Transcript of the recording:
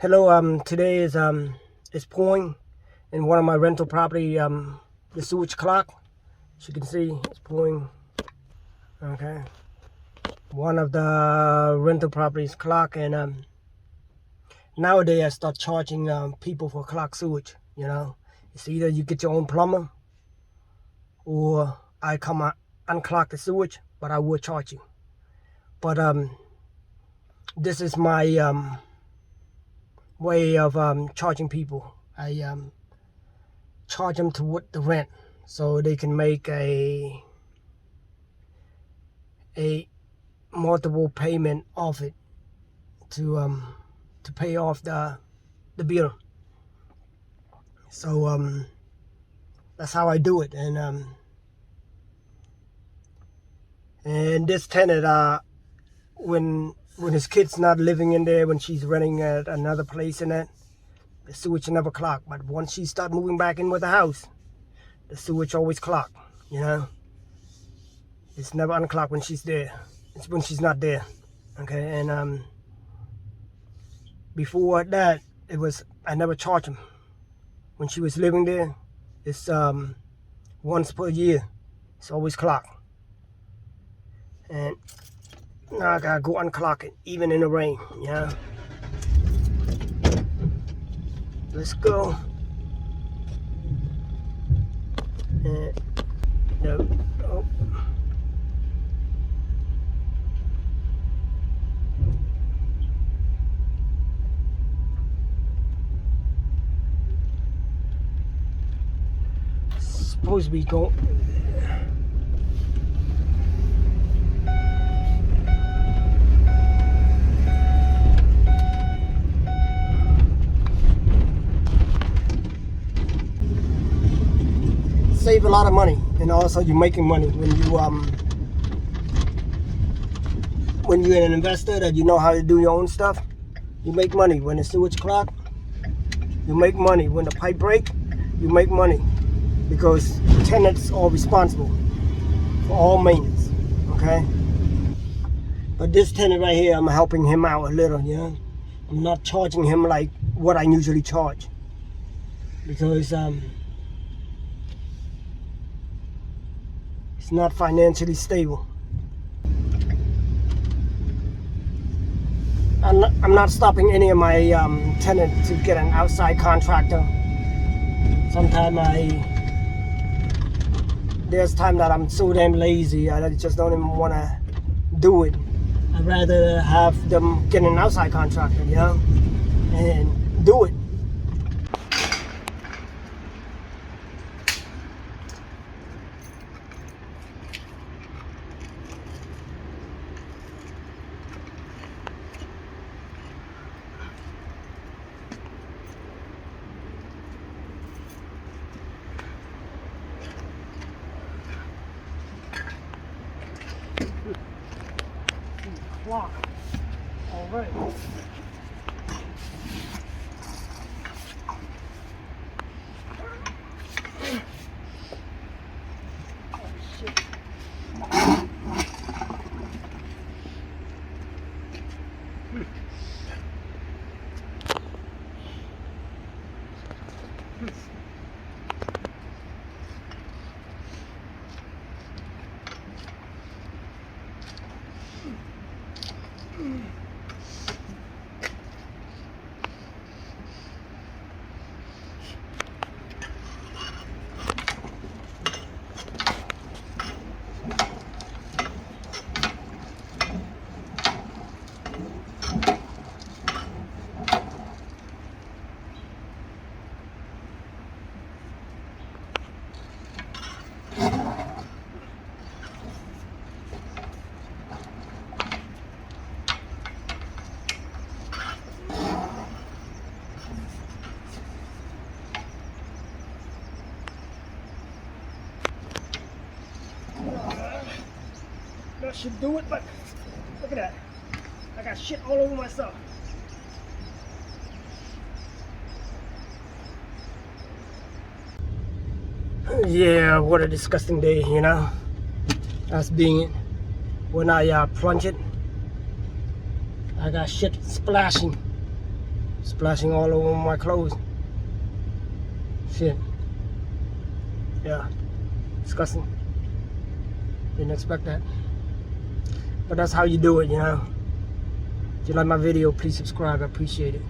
Hello, today is pouring in one of my rental property, the sewage clock. As you can see, it's pouring. Okay, one of the rental properties clock, and nowadays I start charging people for clock sewage. It's either you get your own plumber, or I come unclock the sewage, but I will charge you. But this is my way of charging people. I charge them toward the rent, so they can make a multiple payment of it to pay off the bill. So that's how I do it. And this tenant, when his kid's not living in there, when she's renting at another place in it, the sewage never clock. But once she start moving back in with the house, the sewage always clock. It's never unclocked when she's there. It's when she's not there. Okay, and before that, I never charged him. When she was living there, it's once per year. It's always clocked. And now I gotta go unclock it, even in the rain. Let's go. And no. Oh. Supposed to be going. Save a lot of money, and also you're making money when you're an investor that you know how to do your own stuff. You make money when the sewage clock. You make money when the pipe break. You make money because tenants are responsible for all maintenance. Okay, but this tenant right here, I'm helping him out a little. I'm not charging him like what I usually charge because it's not financially stable. I'm not stopping any of my tenants to get an outside contractor. Sometimes there's time that I'm so damn lazy, I just don't even want to do it. I'd rather have them get an outside contractor, and do it. Clock. All right. Oh, shit. That should do it, but look at that. I got shit all over myself. Yeah, what a disgusting day, That's being it. When I plunge it, I got shit splashing Splashing all over my clothes. Shit. Yeah. Disgusting. Didn't expect that. But that's how you do it, you know. If you like my video, please subscribe. I appreciate it.